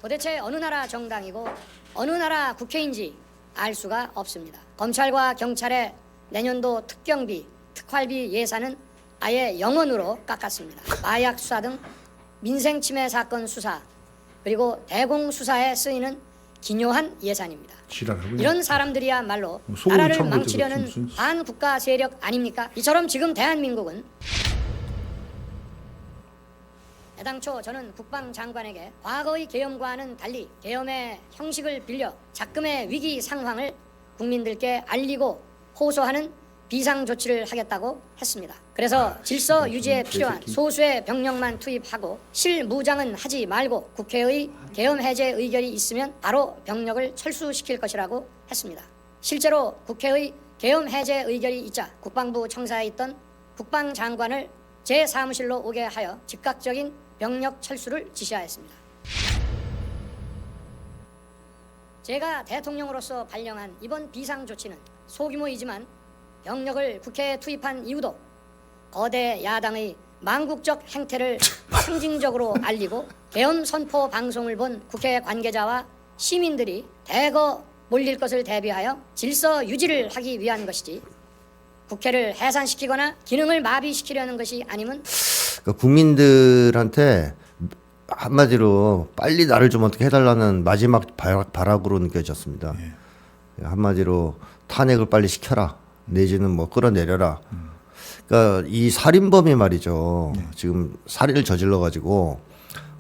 도대체 어느 나라 정당이고 어느 나라 국회인지 알 수가 없습니다. 검찰과 경찰의 내년도 특경비, 특활비 예산은 아예 0원으로 깎았습니다. 마약 수사 등 민생 침해 사건 수사 그리고 대공 수사에 쓰이는 기묘한 예산입니다. 지랄하군요. 이런 사람들이야말로 소고기 나라를 처먹을 때도 망치려는 무슨 반국가 세력 아닙니까? 이처럼 지금 대한민국은 애당초 저는 국방장관에게 과거의 계엄과는 달리 계엄의 형식을 빌려 작금의 위기 상황을 국민들께 알리고 호소하는 비상조치를 하겠다고 했습니다. 그래서 질서 유지에 필요한 소수의 병력만 투입하고 실무장은 하지 말고 국회의 계엄 해제 의결이 있으면 바로 병력을 철수시킬 것이라고 했습니다. 실제로 국회의 계엄 해제 의결이 있자 국방부 청사에 있던 국방장관을 제 사무실로 오게 하여 즉각적인 병력 철수를 지시하였습니다. 제가 대통령으로서 발령한 이번 비상조치는 소규모이지만 병력을 국회에 투입한 이유도 거대 야당의 망국적 행태를 상징적으로 알리고 계엄 선포 방송을 본 국회 관계자와 시민들이 대거 몰릴 것을 대비하여 질서 유지를 하기 위한 것이지 국회를 해산시키거나 기능을 마비시키려는 것이 아니면 그러니까 국민들한테 한마디로 빨리 나를 좀 어떻게 해달라는 마지막 발악으로 느껴졌습니다. 한마디로 탄핵을 빨리 시켜라. 내지는 뭐 끌어내려라. 그러니까 이 살인범이 말이죠. 지금 살인을 저질러 가지고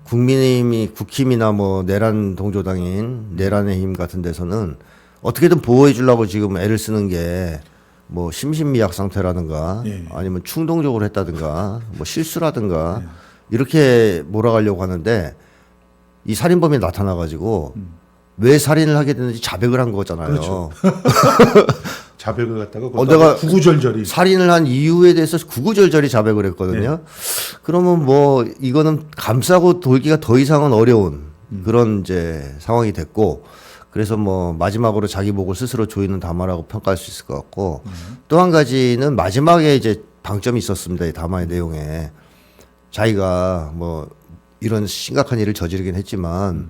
국민의힘이 국힘이나 뭐 내란 동조당인 내란의 힘 같은 데서는 어떻게든 보호해 주려고 지금 애를 쓰는 게 뭐 심신미약 상태라든가 아니면 충동적으로 했다든가 뭐 실수라든가 이렇게 몰아가려고 하는데 이 살인범이 나타나 가지고 왜 살인을 하게 됐는지 자백을 한 거잖아요. 그렇죠. 자백을 갖다가 내가 구구절절히 살인을 한 이유에 대해서 구구절절히 자백을 했거든요. 그러면 뭐 이거는 감싸고 돌기가 더 이상은 어려운 그런 이제 상황이 됐고 그래서 뭐 마지막으로 자기 목을 스스로 조이는 담화라고 평가할 수 있을 것 같고 또 한 가지는 마지막에 이제 방점이 있었습니다. 이 담화의 내용에 자기가 뭐 이런 심각한 일을 저지르긴 했지만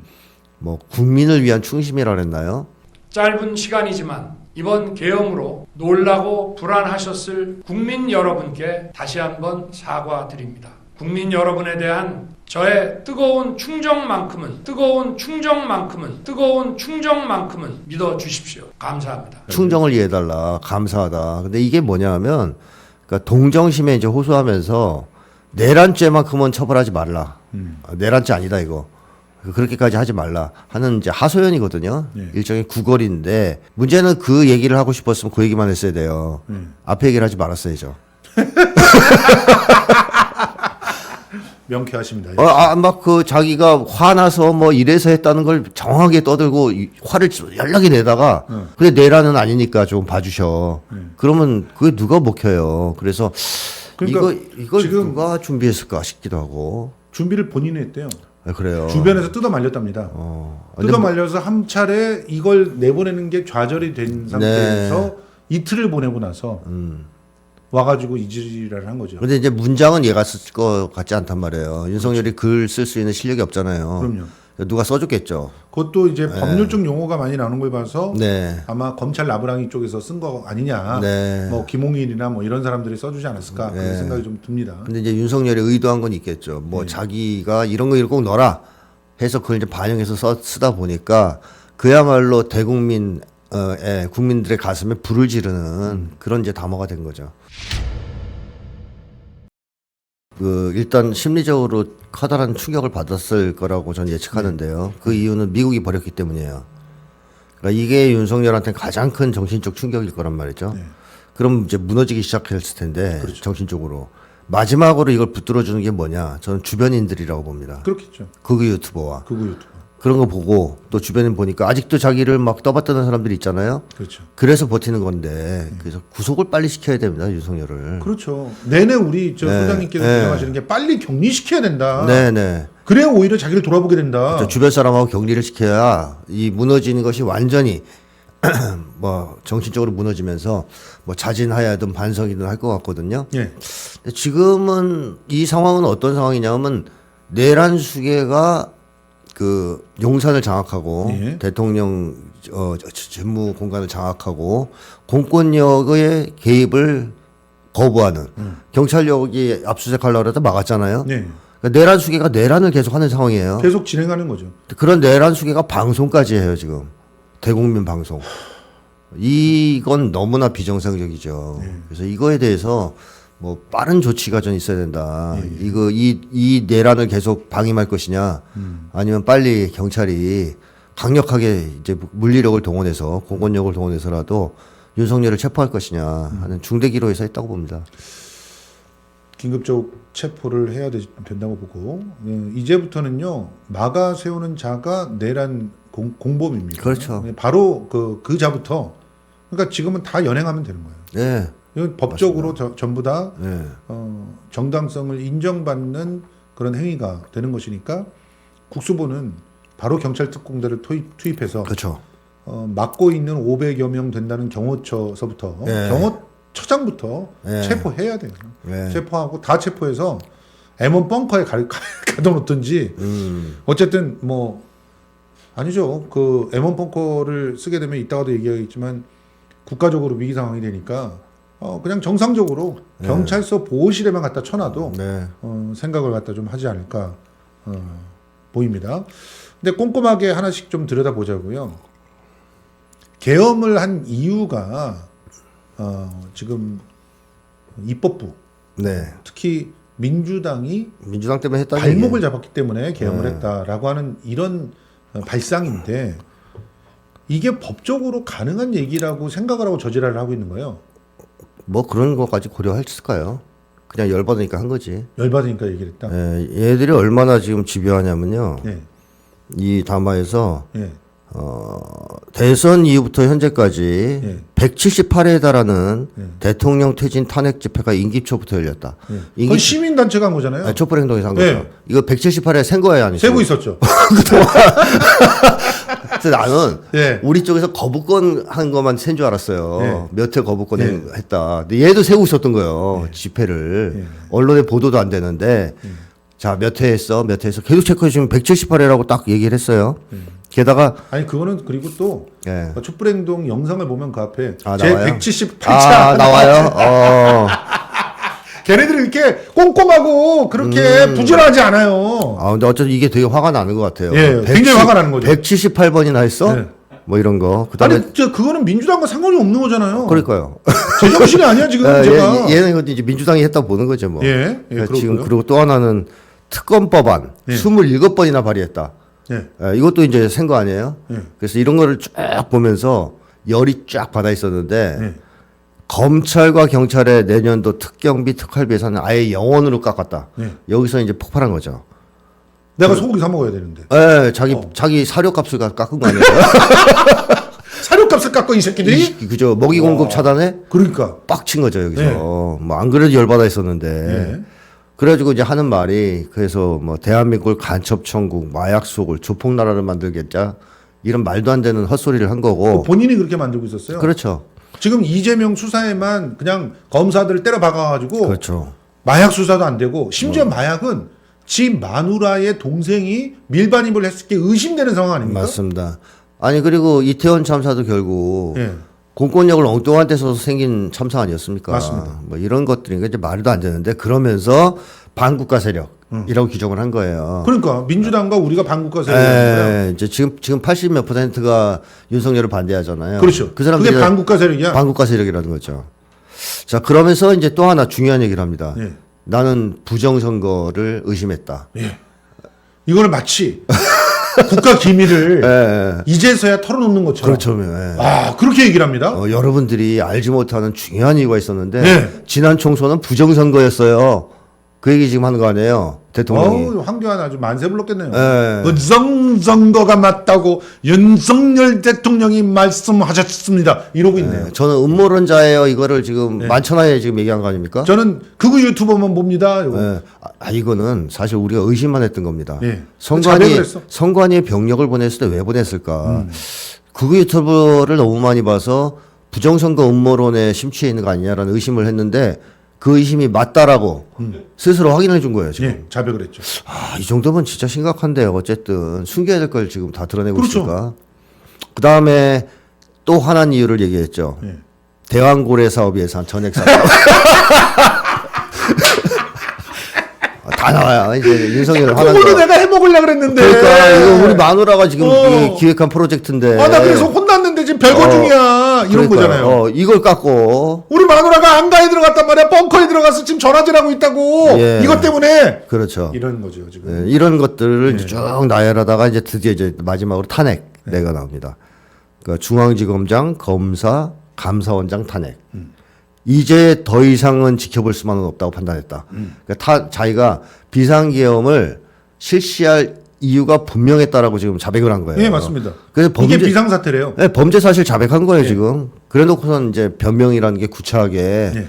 뭐 국민을 위한 충심이라 그랬나요? 짧은 시간이지만 이번 계엄으로 놀라고 불안하셨을 국민 여러분께 다시 한번 사과드립니다. 국민 여러분에 대한 저의 뜨거운 충정만큼은 믿어주십시오. 감사합니다. 충정을 이해해달라. 감사하다. 근데 이게 뭐냐면 그러니까 동정심에 이제 호소하면서 내란죄만큼은 처벌하지 말라. 내란죄 아니다 이거. 그렇게까지 하지 말라 하는 이제 하소연이거든요. 일종의 구걸인데 문제는 그 얘기를 하고 싶었으면 그 얘기만 했어야 돼요. 앞에 얘기를 하지 말았어야죠. 명쾌하십니다. 막 그 자기가 화나서 뭐 이래서 했다는 걸 정확하게 떠들고 화를 연락이 내다가 근데 내란은 아니니까 좀 봐주셔. 그러면 그게 누가 먹혀요. 그래서 그러니까 이걸 지금 누가 준비했을까 싶기도 하고. 준비를 본인이 했대요. 그래요. 주변에서 뜯어 말렸답니다. 뜯어 말려서 한 차례 이걸 내보내는 게 좌절이 된 상태에서 이틀을 보내고 나서 와가지고 이지랄을 한 거죠. 근데 이제 문장은 얘가 쓸 것 같지 않단 말이에요. 윤석열이 글 쓸 수 있는 실력이 없잖아요. 그럼요. 누가 써줬겠죠. 그것도 이제 법률적 용어가 많이 나오는 걸 봐서 네. 아마 검찰 나부랑이 쪽에서 쓴 거 아니냐. 네. 뭐 김홍일이나 뭐 이런 사람들이 써주지 않았을까 그런 생각이 좀 듭니다. 근데 이제 윤석열이 의도한 건 있겠죠. 뭐 자기가 이런 거 꼭 넣어라 해서 그걸 이제 반영해서 쓰다 보니까 그야말로 대국민 국민들의 가슴에 불을 지르는 그런 이제 담화가 된 거죠. 일단 심리적으로 커다란 충격을 받았을 거라고 저는 예측하는데요. 그 이유는 미국이 버렸기 때문이에요. 그러니까 이게 윤석열한테 가장 큰 정신적 충격일 거란 말이죠. 그럼 이제 무너지기 시작했을 텐데 그렇죠. 정신적으로 마지막으로 이걸 붙들어주는 게 뭐냐? 저는 주변인들이라고 봅니다. 그렇겠죠. 극우 유튜버와 극우 유튜버. 그런 거 보고 또 주변에 보니까 아직도 자기를 막 떠받드는 사람들이 있잖아요. 그렇죠. 그래서 버티는 건데 그래서 구속을 빨리 시켜야 됩니다. 윤석열을. 그렇죠. 내내 우리 소장님께서 주장하시는 게 빨리 격리시켜야 된다. 네네. 그래야 오히려 자기를 돌아보게 된다. 그렇죠. 주변 사람하고 격리를 시켜야 이 무너지는 것이 완전히 뭐 정신적으로 무너지면서 뭐 자진하야든 반성이든 할 것 같거든요. 예. 근데 지금은 이 상황은 어떤 상황이냐면 내란 수계가 그 용산을 장악하고 예. 대통령 직무 공간을 장악하고 공권력의 개입을 거부하는 경찰력이 압수수색하려고 해도 막았잖아요. 네. 그러니까 내란 수계가 내란을 계속하는 상황이에요. 계속 진행하는 거죠. 그런 내란 수계가 방송까지 해요 지금 대국민 방송. 이건 너무나 비정상적이죠. 그래서 이거에 대해서 뭐 빠른 조치가 좀 있어야 된다. 이거 이 내란을 계속 방임할 것이냐, 아니면 빨리 경찰이 강력하게 이제 물리력을 동원해서 공권력을 동원해서라도 윤석열을 체포할 것이냐 하는 중대 기로에서 했다고 봅니다. 긴급적 체포를 해야 된다고 보고 이제부터는요 막아 세우는 자가 내란 공범입니다. 그렇죠. 바로 그 자부터 그러니까 지금은 다 연행하면 되는 거예요. 네. 이건 법적으로 전부 다 네. 정당성을 인정받는 그런 행위가 되는 것이니까 국수본은 바로 경찰 특공대를 투입해서 그렇죠. 맡고 있는 500여 명 된다는 경호처서부터 네. 경호처장부터 네. 체포해야 돼요. 네. 체포하고 다 체포해서 M1 벙커에 가둬놓든지 어쨌든 뭐 아니죠. 그 M1 벙커를 쓰게 되면 이따가도 얘기하겠지만 국가적으로 위기 상황이 되니까 그냥 정상적으로 네. 경찰서 보호실에만 갖다 쳐놔도 네. 생각을 갖다 좀 하지 않을까 보입니다. 근데 꼼꼼하게 하나씩 좀 들여다보자고요. 계엄을 한 이유가 지금 입법부 네. 특히 민주당이 민주당 때문에 했다는 발목을 얘기예요. 잡았기 때문에 계엄을 네. 했다라고 하는 이런 발상인데 이게 법적으로 가능한 얘기라고 생각을 하고 저지랄을 하고 있는 거예요. 뭐 그런 것까지 고려했을까요? 그냥 열받으니까 한 거지. 열받으니까 얘기를 했다. 예, 얘들이 얼마나 지금 집요하냐면요. 네. 이 담화에서 네. 대선 이후부터 현재까지 네. 178회에 달하는 네. 대통령 퇴진 탄핵 집회가 임기초부터 열렸다. 네. 그건 시민단체가 한 거잖아요. 아니, 촛불 행동에서 한 네. 거죠. 이거 178회 센 거예요, 아니죠? 세고 있었죠. 그래서 나는 네. 우리 쪽에서 거부권 한 것만 센 줄 알았어요. 네. 몇 회 거부권 네. 했다. 근데 얘도 세고 있었던 거예요. 집회를. 네. 언론에 보도도 안 되는데 자, 몇 회 했어? 몇 회 했어? 계속 체크해 주면 178회라고 딱 얘기를 했어요. 게다가 아니 그거는 그리고 또 예. 촛불행동 영상을 보면 그 앞에 아, 제 나와요? 178차 나와요? 걔네들이 이렇게 꼼꼼하고 그렇게 부지런하지 않아요. 근데 어쨌든 이게 되게 화가 나는 것 같아요. 예, 굉장히 화가 나는 거죠. 178번이나 했어? 네. 뭐 이런 거. 그다음에 아니 그거는 민주당과 상관이 없는 거잖아요. 그러니까요. 제정신이 아니야 지금 제가. 얘는 이제 민주당이 했다고 보는 거죠, 뭐. 예, 그러니까 지금 그렇고요. 그리고 또 하나는 특검법안 예. 27번이나 발의했다. 예. 이것도 이제 센 거 아니에요? 예. 그래서 이런 거를 쫙 보면서 열이 쫙 받아 있었는데 예. 검찰과 경찰의 내년도 특경비 특활비 예산은 아예 0원으로 깎았다. 예. 여기서 이제 폭발한 거죠. 내가 소고기 사 먹어야 되는데. 예, 자기 사료값을 깎은 거 아니에요? 사료값을 깎고 이 새끼들이? 그죠. 먹이 공급 차단에 그러니까. 빡친 거죠, 여기서. 네. 뭐 안 그래도 열받아 있었는데. 네. 그래가지고 이제 하는 말이 그래서 뭐 대한민국을 간첩천국, 마약 수국을 조폭나라를 만들겠자 이런 말도 안 되는 헛소리를 한 거고. 본인이 그렇게 만들고 있었어요. 그렇죠. 지금 이재명 수사에만 그냥 검사들을 때려 박아가지고 그렇죠. 마약 수사도 안 되고 심지어 마약은 지 마누라의 동생이 밀반입을 했을 게 의심되는 상황 아닙니까? 맞습니다. 아니 그리고 이태원 참사도 결국 예. 공권력을 엉뚱한 데 써서 생긴 참사 아니었습니까? 맞습니다. 뭐 이런 것들이 이제 말도 안 되는데 그러면서 반국가 세력이라고 규정을 한 거예요. 그러니까 민주당과 우리가 반국가 세력이잖아요. 이제 지금 80 몇 %가 윤석열을 반대하잖아요. 그렇죠. 그 사람들이 그게 반국가 세력이야. 반국가 세력이라는 거죠. 자, 그러면서 이제 또 하나 중요한 얘기를 합니다. 예. 나는 부정선거를 의심했다. 예. 이거는 마치 국가 기밀을 이제서야 털어놓는 것처럼. 그렇죠. 예. 아, 그렇게 얘기를 합니다. 여러분들이 알지 못하는 중요한 이유가 있었는데 네. 지난 총선은 부정선거였어요. 그 얘기 지금 하는 거 아니에요, 대통령이. 황교안 아주 만세 불렀겠네요. 예. 부정선거가 맞다고 윤석열 대통령이 말씀하셨습니다. 이러고 있네요. 저는 음모론자예요. 이거를 지금 만천하에 지금 얘기한 거 아닙니까? 저는 극우 유튜버만 봅니다. 이거. 예. 이거는 사실 우리가 의심만 했던 겁니다. 예. 자백을 했어. 선관위에 병력을 보냈을 때 왜 보냈을까? 극우 유튜브를 너무 많이 봐서 부정선거 음모론에 심취해 있는 거 아니냐라는 의심을 했는데 그 의심이 맞다라고 스스로 확인해 준 거예요. 지금. 예, 자백을 했죠. 이 정도면 진짜 심각한데요. 어쨌든 숨겨야 될 걸 지금 다 드러내고 그렇죠. 있으니까. 그 다음에 또 하나 이유를 얘기했죠. 예. 대왕고래 사업 예산 전액 사업. 다 나와요. 이제 윤석열 화난 그걸로 거. 내가 해먹으려고 그랬는데. 그러니까 이거 우리 마누라가 지금 어. 기획한 프로젝트인데. 아, 나 그래서 혼났는데 지금 별거 중이야. 이런 그러니까요. 거잖아요. 이걸 깎고. 우리 마누라가 안가에 들어갔단 말이야. 벙커에 들어가서 지금 전화질하고 있다고. 예. 이것 때문에. 그렇죠. 이런 거죠, 지금. 예, 이런 것들을 쭉 나열하다가 이제 드디어 이제 마지막으로 탄핵 내가 나옵니다. 그러니까 중앙지검장, 검사, 감사원장 탄핵. 이제 더 이상은 지켜볼 수만은 없다고 판단했다. 그러니까 자기가 비상계엄을 실시할 이유가 분명했다라고 지금 자백을 한 거예요. 예, 맞습니다. 그래서 이게 비상사태래요. 네, 범죄 사실 자백한 거예요 지금. 그래놓고선 이제 변명이라는 게 구차하게 예.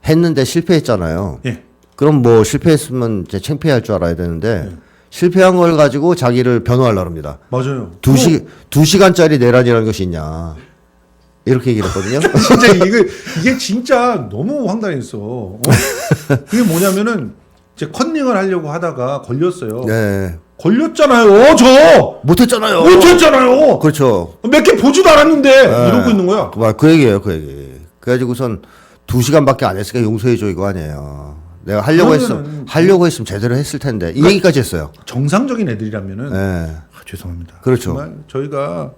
했는데 실패했잖아요. 예. 그럼 뭐 실패했으면 이제 창피할 줄 알아야 되는데 실패한 걸 가지고 자기를 변호하려고 합니다. 맞아요. 2시간짜리 내란이라는 것이 있냐. 이렇게 얘기를 했거든요. 진짜 이게 진짜 너무 황당했어. 어? 그게 뭐냐면은 이제 컨닝을 하려고 하다가 걸렸어요. 네. 걸렸잖아요. 저 못했잖아요. 못했잖아요. 그렇죠. 몇 개 보지도 않았는데 이러고 있는 거야. 그 얘기예요, 그 얘기. 그래가지고선 2시간밖에 안 했으니까 용서해줘 이거 아니에요. 내가 하려고 했으면 제대로 했을 텐데 이 얘기까지 했어요. 정상적인 애들이라면은 네. 아, 죄송합니다. 그렇죠. 정말 저희가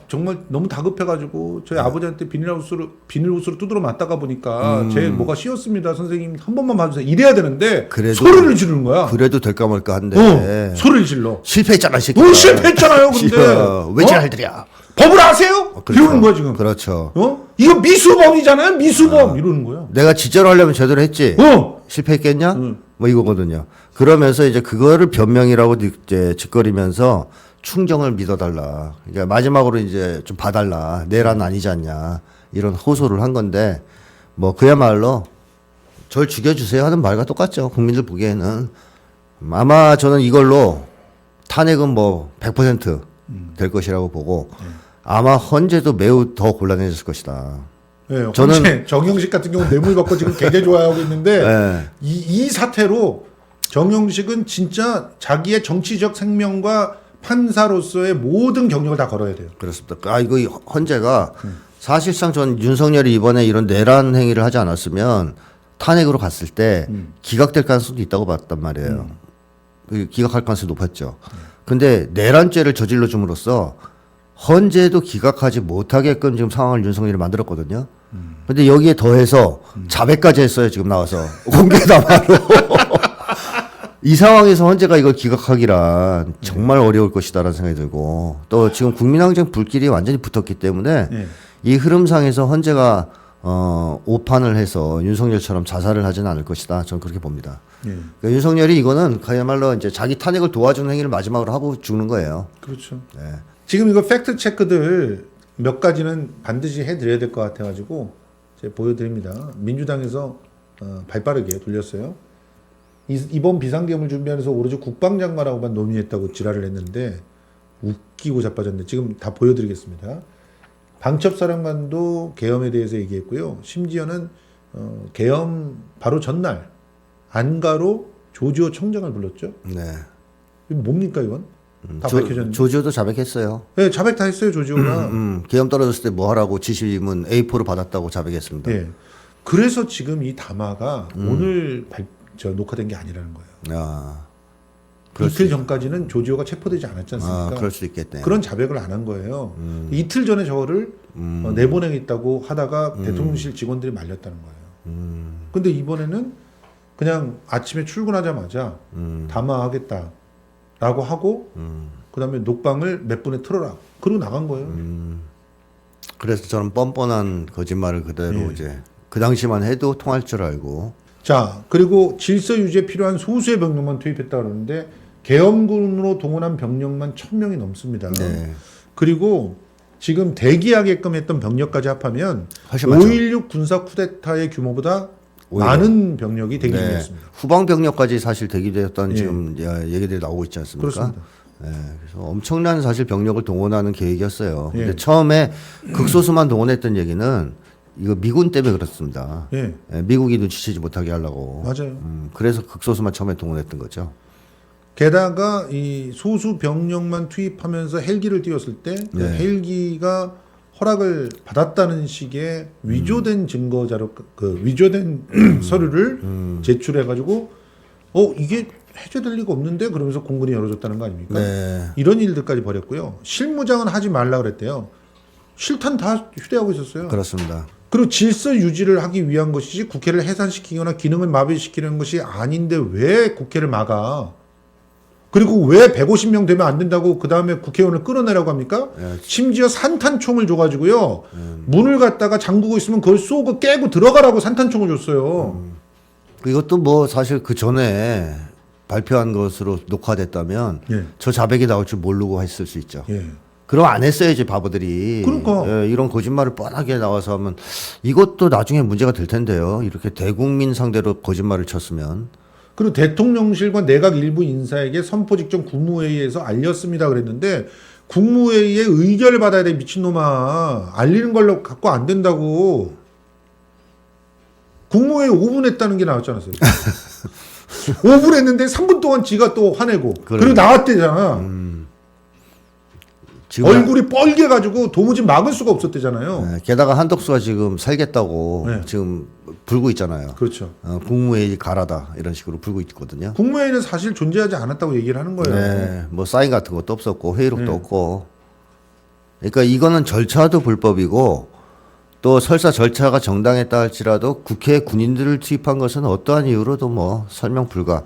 정말 너무 다급해가지고 저희 아버지한테 비닐호스로 두드러 맞다가 보니까 제 뭐가 씌었습니다. 선생님 한 번만 봐주세요. 이래야 되는데 그래도- 소리를 지르는 거야. 그래도 될까 말까 한데 소리를 질러. 실패했잖아, 이 새끼. 실패했잖아요. 근데 왜 잘들이야? 법을 아세요? 그렇죠. 이러는 거야 지금. 그렇죠. 이거 미수범이잖아요. 미수범 이러는 거야. 내가 진짜로 하려면 제대로 했지. 실패했겠냐? 뭐 이거거든요. 그러면서 이제 그거를 변명이라고 이제 짓거리면서 충정을 믿어달라. 그러니까 마지막으로 이제 좀 봐달라. 내란 아니지 않냐. 이런 호소를 한 건데 뭐 그야말로 절 죽여주세요 하는 말과 똑같죠. 국민들 보기에는. 아마 저는 이걸로 탄핵은 뭐 100% 될 것이라고 보고 아마 헌재도 매우 더 곤란해졌을 것이다. 네, 저는- 정영식 같은 경우 뇌물 받고 지금 굉장히 좋아하고 있는데 네. 이 사태로 정영식은 진짜 자기의 정치적 생명과 판사로서의 모든 경력을 다 걸어야 돼요. 그렇습니다. 이거 헌재가 사실상 전 윤석열이 이번에 이런 내란 행위를 하지 않았으면 탄핵으로 갔을 때 기각될 가능성도 있다고 봤단 말이에요. 그 기각할 가능성이 높았죠. 근데 내란죄를 저질러 줌으로써 헌재도 기각하지 못하게끔 지금 상황을 윤석열이 만들었거든요. 근데 여기에 더해서 자백까지 했어요. 지금 나와서 공개 담화로. 이 상황에서 헌재가 이걸 기각하기란 정말 어려울 것이다라는 생각이 들고 또 지금 국민항쟁 불길이 완전히 붙었기 때문에 네. 이 흐름상에서 헌재가 오판을 해서 윤석열처럼 자살을 하지는 않을 것이다. 저는 그렇게 봅니다. 그러니까 윤석열이 이거는 그야말로 이제 자기 탄핵을 도와주는 행위를 마지막으로 하고 죽는 거예요. 그렇죠. 네. 지금 이거 팩트 체크들 몇 가지는 반드시 해드려야 될 것 같아가지고 제가 보여드립니다. 민주당에서 발빠르게 돌렸어요. 이번 비상계엄을 준비하면서 오로지 국방장관하고만 논의했다고 지랄을 했는데 웃기고 자빠졌는데 지금 다 보여드리겠습니다. 방첩사령관도 계엄에 대해서 얘기했고요. 심지어는 계엄 바로 전날 안가로 조지호 청장을 불렀죠. 네. 이거 뭡니까 이건? 다 밝혀졌는데. 조지호도 자백했어요. 네, 자백 다 했어요 조지호가. 계엄 떨어졌을 때 뭐 하라고 지시문 A4를 받았다고 자백했습니다. 네. 그래서 지금 이 담화가 오늘 녹화된 게 아니라는 거예요. 아, 이틀 전까지는 조지호가 체포되지 않았지 않습니까? 그럴 수 있겠네. 그런 자백을 안 한 거예요. 이틀 전에 저거를 내보내겠다고 하다가 대통령실 직원들이 말렸다는 거예요. 근데 이번에는 그냥 아침에 출근하자마자 담화하겠다라고 하고 그다음에 녹방을 몇 분에 틀어라. 그러고 나간 거예요. 그래서 저는 뻔뻔한 거짓말을 그대로 이제 그 당시만 해도 통할 줄 알고. 자, 그리고 질서 유지에 필요한 소수의 병력만 투입했다 그러는데 계엄군으로 동원한 병력만 1,000명이 넘습니다. 네. 그리고 지금 대기하게끔 했던 병력까지 합하면 훨씬 많죠. 5.16 군사 쿠데타의 규모보다 오히려. 많은 병력이 대기 중이었습니다. 후방 병력까지 사실 대기되었던 예. 지금 얘기들이 나오고 있지 않습니까? 그렇습니다. 그래서 엄청난 사실 병력을 동원하는 계획이었어요. 근데 예. 처음에 극소수만 동원했던 얘기는 이거 미군 때문에 그렇습니다. 예, 예, 미국이 눈치채지 못하게 하려고. 맞아요. 그래서 극소수만 처음에 동원했던 거죠. 게다가 이 소수 병력만 투입하면서 헬기를 띄웠을 때 그 네. 헬기가 허락을 받았다는 식의 위조된 증거 자료, 그 위조된 서류를 제출해 가지고 이게 해제될 리가 없는데 그러면서 공군이 열어줬다는 거 아닙니까? 네. 이런 일들까지 벌였고요. 실무장은 하지 말라 그랬대요. 실탄 다 휴대하고 있었어요. 그렇습니다. 그리고 질서 유지를 하기 위한 것이지 국회를 해산시키거나 기능을 마비시키는 것이 아닌데 왜 국회를 막아? 그리고 왜 150명 되면 안 된다고 그 다음에 국회의원을 끌어내라고 합니까? 심지어 산탄총을 줘가지고요. 문을 갖다가 잠그고 있으면 그걸 쏘고 깨고 들어가라고 산탄총을 줬어요. 이것도 뭐 사실 그 전에 발표한 것으로 녹화됐다면 예. 저 자백이 나올 줄 모르고 했을 수 있죠. 예. 그럼 안 했어야지 바보들이. 그러니까. 예, 이런 거짓말을 뻔하게 나와서 하면 이것도 나중에 문제가 될 텐데요. 이렇게 대국민 상대로 거짓말을 쳤으면. 그리고 대통령실과 내각 일부 인사에게 선포 직전 국무회의에서 알렸습니다 그랬는데 국무회의에 의결을 받아야 돼 미친놈아. 알리는 걸로 갖고 안 된다고. 국무회의 5분 했다는 게 나왔지 않았어요? 5분 했는데 3분 동안 지가 또 화내고 그리고 나왔대잖아. 지금 얼굴이 뻘개가지고 도무지 막을 수가 없었대잖아요. 예, 게다가 한덕수가 지금 살겠다고 네. 지금 불고 있잖아요. 그렇죠. 국무회의 가라다 이런 식으로 불고 있거든요. 국무회의는 사실 존재하지 않았다고 얘기를 하는 거예요. 네, 뭐 사인 같은 것도 없었고 회의록도 네. 없고. 그러니까 이거는 절차도 불법이고 또 설사 절차가 정당했다 할지라도 국회에 군인들을 투입한 것은 어떠한 이유로도 뭐 설명 불가.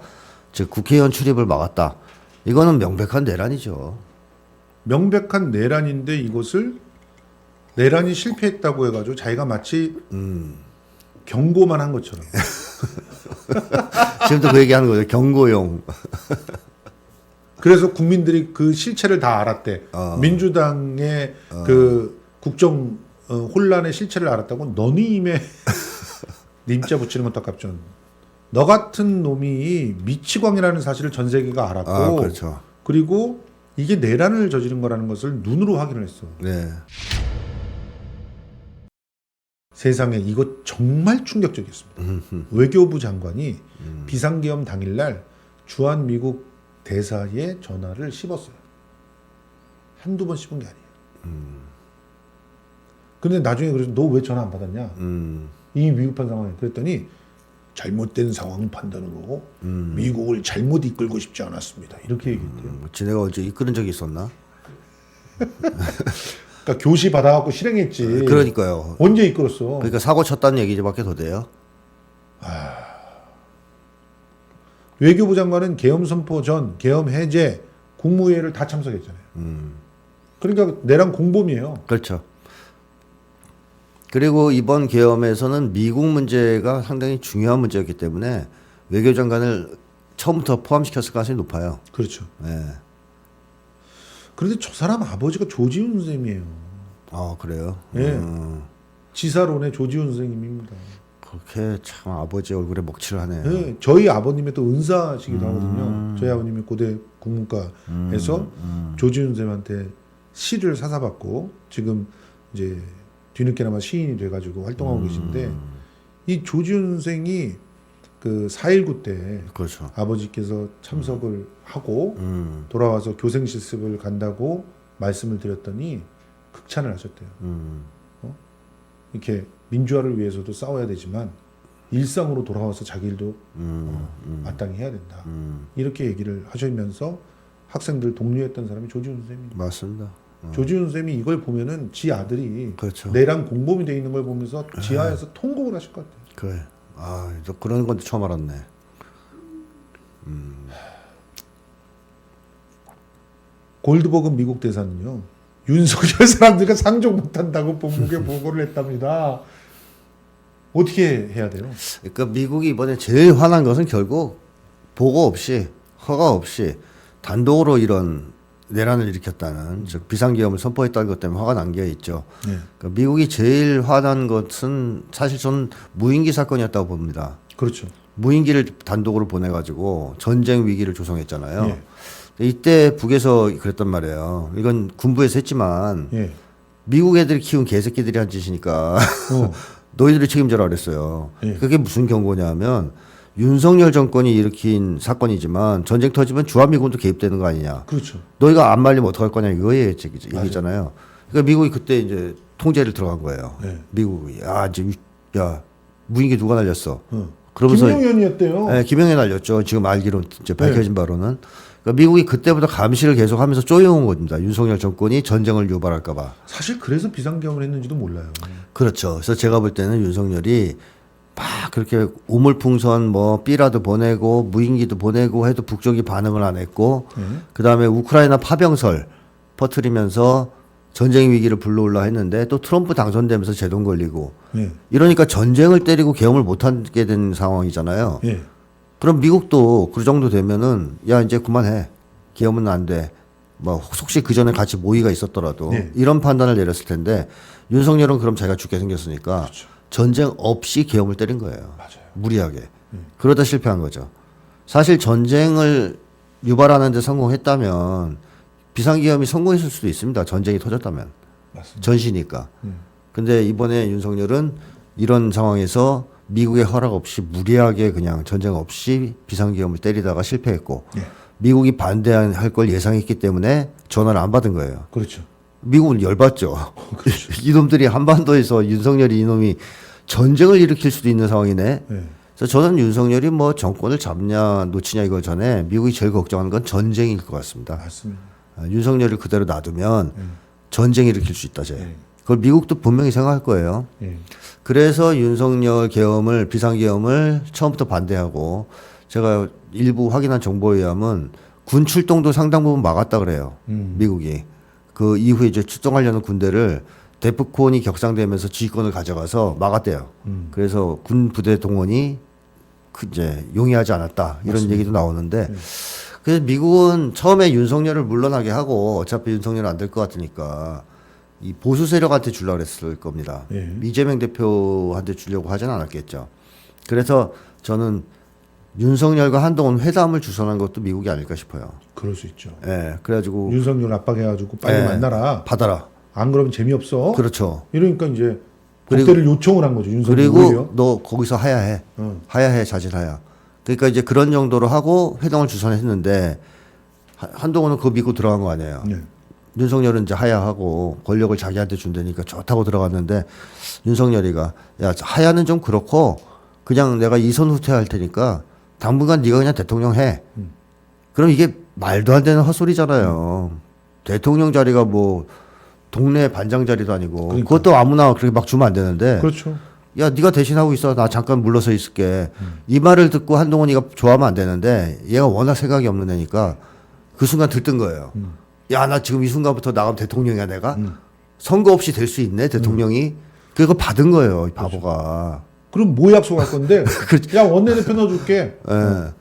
즉 국회의원 출입을 막았다. 이거는 명백한 내란이죠. 명백한 내란인데 이것을 내란이 실패했다고 해가지고 자기가 마치 경고만 한 것처럼. 지금도 그 얘기하는 거죠. 경고용. 그래서 국민들이 그 실체를 다 알았대. 민주당의 그 국정 혼란의 실체를 알았다고 너님의 님자 붙이는 것도 아깝죠. 너 같은 놈이 미치광이라는 사실을 전 세계가 알았고 그렇죠. 그리고 이게 내란을 저지른 거라는 것을 눈으로 확인을 했어. 네. 세상에 이거 정말 충격적이었습니다. 외교부 장관이 비상계엄 당일날 주한 미국 대사의 전화를 씹었어요. 한두 번 씹은 게 아니에요. 근데 나중에 그래서 너 왜 전화 안 받았냐? 이 위급한 상황에 그랬더니 잘못된 상황 판단으로 미국을 잘못 이끌고 싶지 않았습니다. 이렇게 얘기했대요. 지네가 언제 이끄는 적이 있었나? 그러니까 교시 받아갖고 실행했지. 그러니까요. 언제 이끌었어? 그러니까 사고 쳤다는 얘기밖에 더 돼요. 외교부 장관은 계엄 선포 전, 계엄 해제, 국무회의를 다 참석했잖아요. 그러니까 내란 공범이에요. 그렇죠. 그리고 이번 계엄에서는 미국 문제가 상당히 중요한 문제였기 때문에 외교장관을 처음부터 포함시켰을 가능성이 높아요. 그렇죠. 네. 그런데 저 사람 아버지가 조지훈 선생님이에요. 그래요? 예. 지사론의 조지훈 선생님입니다. 그렇게 참 아버지 얼굴에 먹칠을 하네요. 예. 저희 아버님의 또 은사시기도 하거든요. 저희 아버님이 고대 국문과에서 조지훈 선생님한테 시를 사사받고 지금 이제 뒤늦게나마 시인이 돼가지고 활동하고 계신데 이 조지훈 선생이 그 4.19 때 그렇죠. 아버지께서 참석을 하고 돌아와서 교생 실습을 간다고 말씀을 드렸더니 극찬을 하셨대요. 이렇게 민주화를 위해서도 싸워야 되지만 일상으로 돌아와서 자기 일도 마땅히 해야 된다. 이렇게 얘기를 하시면서 학생들 독려했던 사람이 조지훈 선생님입니다. 맞습니다. 조지훈 선생님이 이걸 보면은 지 아들이 그렇죠. 내란 공범이 돼 있는 걸 보면서 지하에서 통곡을 하실 것 같아요. 그래. 또 그런 건데 처음 알았네. 골드버그 미국 대사는요. 윤석열 사람들과 상종 못한다고 본국에 보고를 했답니다. 어떻게 해야 돼요? 그러니까 미국이 이번에 제일 화난 것은 결국 보고 없이 허가 없이 단독으로 이런 내란을 일으켰다는 즉 비상계엄을 선포했다는 것 때문에 화가 난 게 있죠. 네. 그러니까 미국이 제일 화난 것은 사실 저는 무인기 사건이었다고 봅니다. 그렇죠. 무인기를 단독으로 보내가지고 전쟁 위기를 조성했잖아요. 예. 이때 북에서 그랬단 말이에요. 이건 군부에서 했지만 예. 미국 애들이 키운 개새끼들이 한 짓이니까 너희들이 책임져라 그랬어요. 예. 그게 무슨 경고냐면 윤석열 정권이 일으킨 사건이지만 전쟁 터지면 주한미군도 개입되는 거 아니냐. 그렇죠. 너희가 안 말리면 어떡할 거냐 이거의 얘기잖아요. 그러니까 미국이 그때 이제 통제를 들어간 거예요. 네. 미국이 야 무인기 누가 날렸어. 어. 그러면서 김용현이었대요. 네, 김영애 날렸죠. 지금 알기로 이제 밝혀진 바로는. 그러니까 미국이 그때부터 감시를 계속하면서 쪼여온 겁니다. 윤석열 정권이 전쟁을 유발할까봐. 사실 그래서 비상경을 했는지도 몰라요. 그렇죠. 그래서 제가 볼 때는 윤석열이 막 그렇게 우물풍선 뭐 삐라도 보내고 무인기도 보내고 해도 북쪽이 반응을 안 했고 그 다음에 우크라이나 파병설 퍼뜨리면서 전쟁 위기를 불러올라 했는데 또 트럼프 당선되면서 제동 걸리고 예. 이러니까 전쟁을 때리고 계엄을 못하게 된 상황이잖아요. 예. 그럼 미국도 그 정도 되면은 야 이제 그만해 계엄은 안 돼. 뭐 혹시 그 전에 같이 모의가 있었더라도 네. 이런 판단을 내렸을 텐데 윤석열은 그럼 자기가 죽게 생겼으니까 그렇죠. 전쟁 없이 계엄을 때린 거예요. 맞아요. 무리하게. 그러다 실패한 거죠. 사실 전쟁을 유발하는 데 성공했다면 비상계엄이 성공했을 수도 있습니다. 전쟁이 터졌다면. 맞습니다. 전시니까. 근데 이번에 윤석열은 이런 상황에서 미국의 허락 없이 무리하게 그냥 전쟁 없이 비상계엄을 때리다가 실패했고 예. 미국이 반대할 걸 예상했기 때문에 전화를 안 받은 거예요. 그렇죠. 미국은 열받죠. 이놈들이 한반도에서 윤석열이 이놈이 전쟁을 일으킬 수도 있는 상황이네. 예. 그래서 저는 윤석열이 뭐 정권을 잡냐 놓치냐 이거 전에 미국이 제일 걱정하는 건 전쟁일 것 같습니다. 맞습니다. 윤석열을 그대로 놔두면 전쟁 일으킬 수 있다. 예. 그걸 미국도 분명히 생각할 거예요. 예. 그래서 윤석열 계엄을 비상계엄을 처음부터 반대하고 제가 일부 확인한 정보에 의하면 군 출동도 상당 부분 막았다 그래요. 미국이. 그 이후에 이제 출동하려는 군대를 데프콘이 격상되면서 지휘권을 가져가서 막았대요. 그래서 군 부대 동원이 이제 용이하지 않았다. 이런 맞습니다. 얘기도 나오는데 그래서 미국은 처음에 윤석열을 물러나게 하고 어차피 윤석열은 안 될 것 같으니까 이 보수 세력한테 주려고 그랬을 겁니다. 예. 이재명 대표한테 주려고 하진 않았겠죠. 그래서 저는 윤석열과 한동훈 회담을 주선한 것도 미국이 아닐까 싶어요. 그럴 수 있죠. 예. 그래가지고 윤석열 압박해가지고 빨리 예. 만나라. 받아라. 안 그러면 재미없어. 그렇죠. 이러니까 이제 그리고- 국대를 요청을 한 거죠. 윤석열 그리고 오히려. 너 거기서 하야해. 하야해 자질하야. 그러니까 이제 그런 정도로 하고 회담을 주선했는데 한동훈은 그거 믿고 들어간 거 아니에요. 네. 윤석열은 이제 하야하고 권력을 자기한테 준다니까 좋다고 들어갔는데 윤석열이가 야 하야는 좀 그렇고 그냥 내가 이선 후퇴할 테니까 당분간 네가 그냥 대통령 해. 그럼 이게 말도 안 되는 헛소리잖아요. 대통령 자리가 뭐 동네 반장 자리도 아니고 그러니까. 그것도 아무나 그렇게 막 주면 안 되는데 그렇죠. 야 네가 대신하고 있어 나 잠깐 물러서 있을게 이 말을 듣고 한동훈이가 좋아하면 안 되는데 얘가 워낙 생각이 없는 애니까 그 순간 들뜬 거예요. 야 나 지금 이 순간부터 나가면 대통령이야 내가 선거 없이 될 수 있네 대통령이 그거 받은 거예요 이 바보가. 그럼 뭐 약속할 건데? 그렇죠. 야 원내대표 넣어줄게. 예.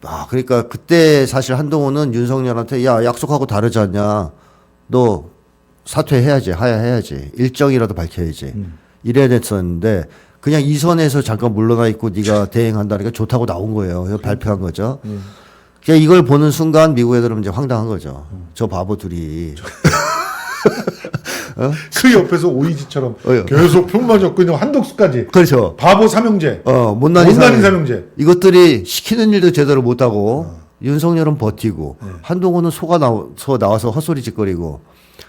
아 그러니까 그때 사실 한동훈은 윤석열한테 야 약속하고 다르지 않냐 너 사퇴해야지 하야해야지 일정이라도 밝혀야지 이래야 됐었는데 그냥 이 선에서 잠깐 물러나 있고 네가 대행한다니까 좋다고 나온 거예요. 그래서 발표한 거죠. 그러니까 이걸 보는 순간 미국 애들은 이제 황당한 거죠. 저 바보 둘이. 그 옆에서 오이지처럼 어여. 계속 표만 적고 있는 한덕수까지. 그렇죠. 바보 삼형제. 못난이 못난이 사람. 삼형제. 이것들이 시키는 일도 제대로 못하고 윤석열은 버티고 한동훈은 나와서 헛소리 짓거리고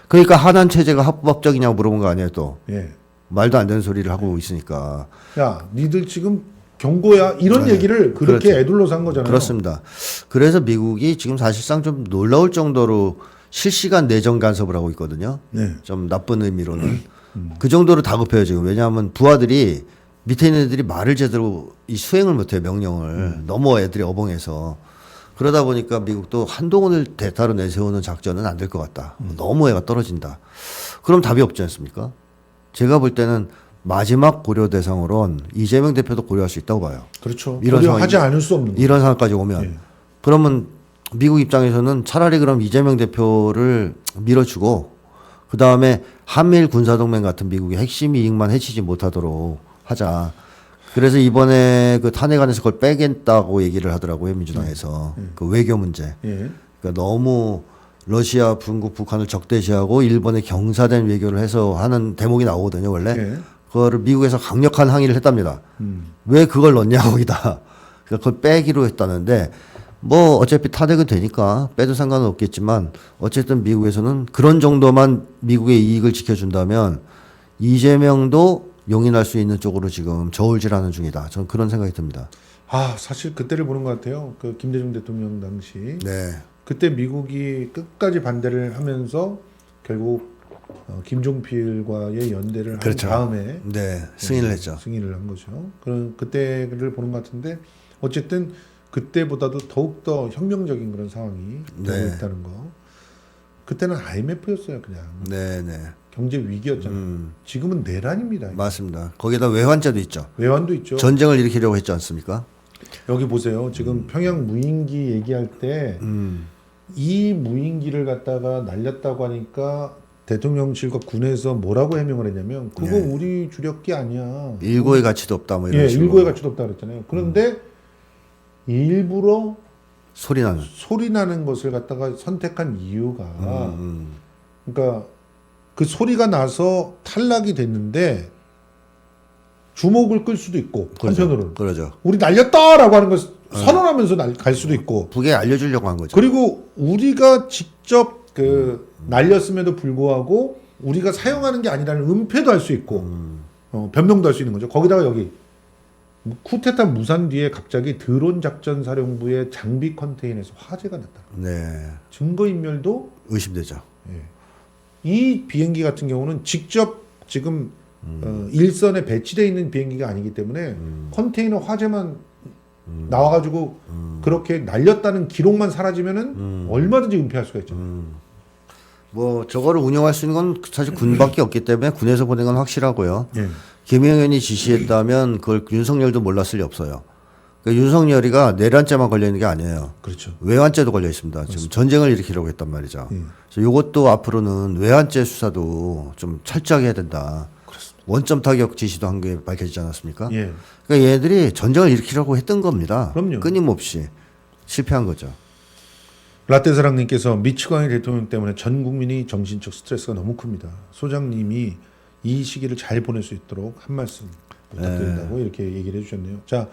그러니까 하난 체제가 합법적이냐고 물어본 거 아니에요 또. 예. 말도 안 되는 소리를 하고 있으니까. 야, 니들 지금 경고야 이런 얘기를 그렇게 그렇죠. 애둘러서 한 거잖아요. 그렇습니다. 그래서 미국이 지금 사실상 좀 놀라울 정도로 실시간 내정 간섭을 하고 있거든요. 네. 좀 나쁜 의미로는. 그 정도로 다급해요 지금. 왜냐하면 부하들이 밑에 있는 애들이 말을 제대로 이 수행을 못해요 명령을. 너무 애들이 어벙해서. 그러다 보니까 미국도 한동훈을 대타로 내세우는 작전은 안 될 것 같다. 너무 애가 떨어진다. 그럼 답이 없지 않습니까? 제가 볼 때는 마지막 고려 대상으로는 이재명 대표도 고려할 수 있다고 봐요. 그렇죠. 이런 고려하지 상황이- 않을 수 없는 거. 이런 상황까지 오면. 예. 그러면 미국 입장에서는 차라리 그럼 이재명 대표를 밀어주고 그 다음에 한미일 군사동맹 같은 미국의 핵심 이익만 해치지 못하도록 하자. 그래서 이번에 그 탄핵안에서 그걸 빼겠다고 얘기를 하더라고요 민주당에서 그 외교 문제. 예. 그러니까 너무 러시아, 중국, 북한을 적대시하고 일본에 경사된 외교를 해서 하는 대목이 나오거든요 원래. 예. 그거를 미국에서 강력한 항의를 했답니다. 왜 그걸 넣냐 거기다. 그러니까 그걸 빼기로 했다는데 뭐 어차피 탄핵은 되니까 빼도 상관은 없겠지만 어쨌든 미국에서는 그런 정도만 미국의 이익을 지켜준다면 이재명도 용인할 수 있는 쪽으로 지금 저울질하는 중이다. 저는 그런 생각이 듭니다. 사실 그때를 보는 것 같아요. 그 김대중 대통령 당시 네. 그때 미국이 끝까지 반대를 하면서 결국 김종필과의 연대를 그렇죠. 한 다음에 네. 승인을 했죠. 승인을 한 거죠. 그런 그때를 보는 것 같은데 어쨌든 그때보다도 더욱 더 혁명적인 그런 상황이 되고 있다는 거. 그때는 IMF였어요, 그냥 네, 네. 경제 위기였잖아요. 지금은 내란입니다. 맞습니다. 거기다 외환제도 있죠. 외환도 있죠. 전쟁을 일으키려고 했지 않습니까? 여기 보세요. 지금 평양 무인기 얘기할 때 이 무인기를 갖다가 날렸다고 하니까 대통령실과 군에서 뭐라고 해명을 했냐면 그거 우리 주력기 아니야. 일고의 가치도 없다 뭐 이런 예, 식으로. 일고의 가치도 없다 그랬잖아요. 그런데 일부러 소리 나는. 소리 나는 것을 갖다가 선택한 이유가 그러니까 그 소리가 나서 탈락이 됐는데 주목을 끌 수도 있고 한편으로는 그러죠. 우리 날렸다라고 하는 걸 선언하면서 갈 수도 있고 북에 알려주려고 한 거죠. 그리고 우리가 직접 그 날렸음에도 불구하고 우리가 사용하는 게 아니라는 은폐도 할 수 있고 변명도 할 수 있는 거죠. 거기다가 여기 쿠데타 무산 뒤에 갑자기 드론 작전 사령부의 장비 컨테이너에서 화재가 났다. 네. 증거 인멸도 의심되죠. 이 비행기 같은 경우는 직접 지금 일선에 배치되어 있는 비행기가 아니기 때문에 컨테이너 화재만 나와가지고 그렇게 날렸다는 기록만 사라지면은 얼마든지 은폐할 수가 있잖아요. 뭐 저거를 운영할 수 있는 건 사실 군밖에 없기 때문에 군에서 보낸 건 확실하고요. 예. 김영현이 지시했다면 그걸 윤석열도 몰랐을 리 없어요. 그러니까 윤석열이가 내란죄만 걸려 있는 게 아니에요. 그렇죠. 외환죄도 걸려 있습니다. 지금 전쟁을 일으키려고 했단 말이죠. 그래서 이것도 앞으로는 외환죄 수사도 좀 철저하게 해야 된다. 그렇습니다. 원점 타격 지시도 한 게 밝혀지지 않았습니까? 예. 그러니까 얘네들이 전쟁을 일으키려고 했던 겁니다. 그럼요. 끊임없이 실패한 거죠. 라떼사랑님께서 미치광이 대통령 때문에 전 국민이 정신적 스트레스가 너무 큽니다. 소장님이 이 시기를 잘 보낼 수 있도록 한 말씀 부탁드린다고 이렇게 얘기를 해주셨네요. 자,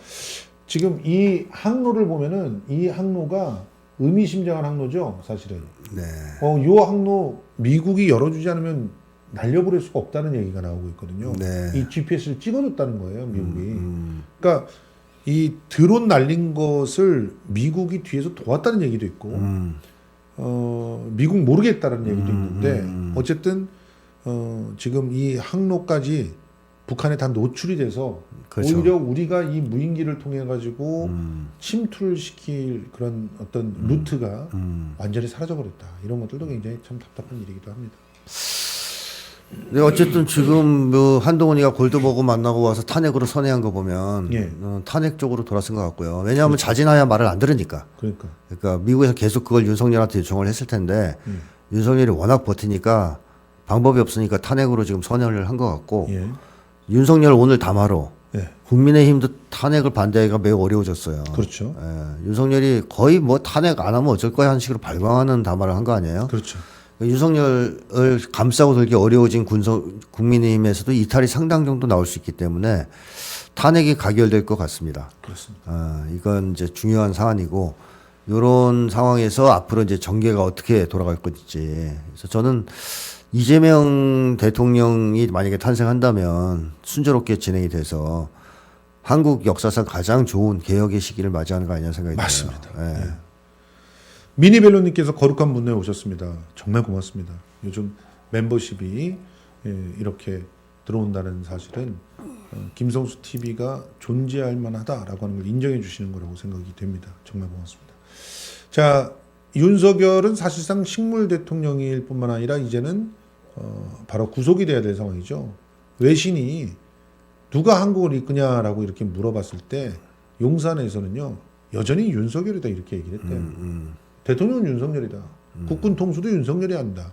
지금 이 항로를 보면은 이 항로가 의미심장한 항로죠, 사실은. 네. 요 항로 미국이 열어주지 않으면 날려버릴 수가 없다는 얘기가 나오고 있거든요. 네. 이 GPS를 찍어줬다는 거예요, 미국이. 그러니까 이 드론 날린 것을 미국이 뒤에서 도왔다는 얘기도 있고, 미국 모르겠다는 얘기도 있는데, 어쨌든 지금 이 항로까지 북한에 다 노출이 돼서 그렇죠. 오히려 우리가 이 무인기를 통해 가지고 침투를 시킬 그런 어떤 루트가 완전히 사라져 버렸다. 이런 것들도 굉장히 참 답답한 일이기도 합니다. 네, 어쨌든 지금 뭐 한동훈이가 골드버거 만나고 와서 탄핵으로 선회한 거 보면 예. 탄핵 쪽으로 돌아선 것 같고요. 왜냐하면 자진하야 말을 안 들으니까. 그러니까 미국에서 계속 그걸 윤석열한테 요청을 했을 텐데 윤석열이 워낙 버티니까 방법이 없으니까 탄핵으로 지금 선회를 한 것 같고 예. 윤석열 오늘 담화로 예. 국민의힘도 탄핵을 반대하기가 매우 어려워졌어요. 그렇죠. 예, 윤석열이 거의 뭐 탄핵 안 하면 어쩔 거야 하는 식으로 발광하는 담화를 한 거 아니에요? 그렇죠. 윤석열을 감싸고 들기 어려워진 국민의힘에서도 이탈이 상당 정도 나올 수 있기 때문에 탄핵이 가결될 것 같습니다. 그렇습니다. 이건 이제 중요한 사안이고 이런 상황에서 앞으로 이제 전개가 어떻게 돌아갈 건지. 그래서 저는 이재명 대통령이 만약에 탄생한다면 순조롭게 진행이 돼서 한국 역사상 가장 좋은 개혁의 시기를 맞이하는 거 아니냐 생각이 들어요. 맞습니다. 예. 예. 미니벨로님께서 거룩한 분에 오셨습니다. 정말 고맙습니다. 요즘 멤버십이 이렇게 들어온다는 사실은 김성수 TV가 존재할 만하다라고 하는 걸 인정해 주시는 거라고 생각이 됩니다. 정말 고맙습니다. 자, 윤석열은 사실상 식물 대통령일 뿐만 아니라 이제는 바로 구속이 돼야 될 상황이죠. 외신이 누가 한국을 이끄냐라고 이렇게 물어봤을 때 용산에서는요 여전히 윤석열이다 이렇게 얘기를 했대요. 대통령은 윤석열이다. 국군 통수도 윤석열이 한다.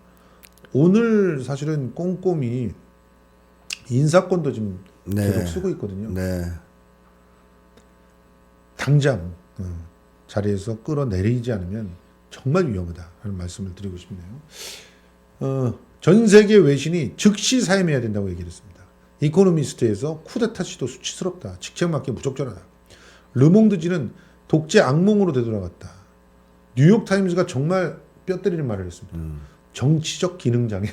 오늘 사실은 꼼꼼히 인사권도 지금 계속 쓰고 있거든요. 네. 당장 자리에서 끌어내리지 않으면 정말 위험하다라는 말씀을 드리고 싶네요. 전 세계 외신이 즉시 사임해야 된다고 얘기를 했습니다. 이코노미스트에서 쿠데타 시도 수치스럽다. 직책맞기 무적절하다. 르몽드지는 독재 악몽으로 되돌아갔다. 뉴욕타임즈가 정말 뼈 때리는 말을 했습니다. 정치적 기능장애.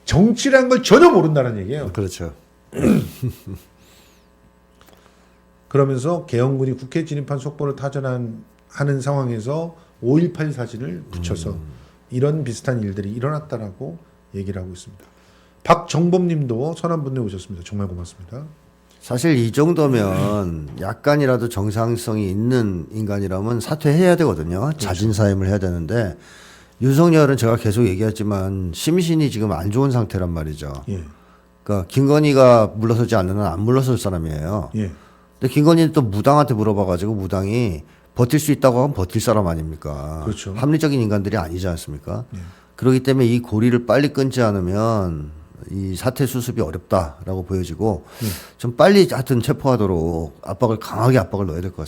정치란 걸 전혀 모른다는 얘기예요. 그렇죠. 그러면서 계엄군이 국회에 진입한 속보를 타전하는 상황에서 5.18 사진을 붙여서 이런 비슷한 일들이 일어났다라고 얘기를 하고 있습니다. 박정범님도 선한분에 오셨습니다. 정말 고맙습니다. 사실 이 정도면 약간이라도 정상성이 있는 인간이라면 사퇴해야 되거든요. 자진사임을 해야 되는데 윤석열은 제가 계속 얘기했지만 심신이 지금 안 좋은 상태란 말이죠. 예, 그러니까 김건희가 물러서지 않는 한 안 물러설 사람이에요. 예, 근데 김건희는 또 무당한테 물어봐가지고 무당이 버틸 수 있다고 하면 버틸 사람 아닙니까? 그렇죠. 합리적인 인간들이 아니지 않습니까? 예. 그렇기 때문에 이 고리를 빨리 끊지 않으면 이 사태 수습이 어렵다라고 보여지고 좀 빨리 하여튼 체포하도록 강하게 압박을 넣어야 될 것 같습니다.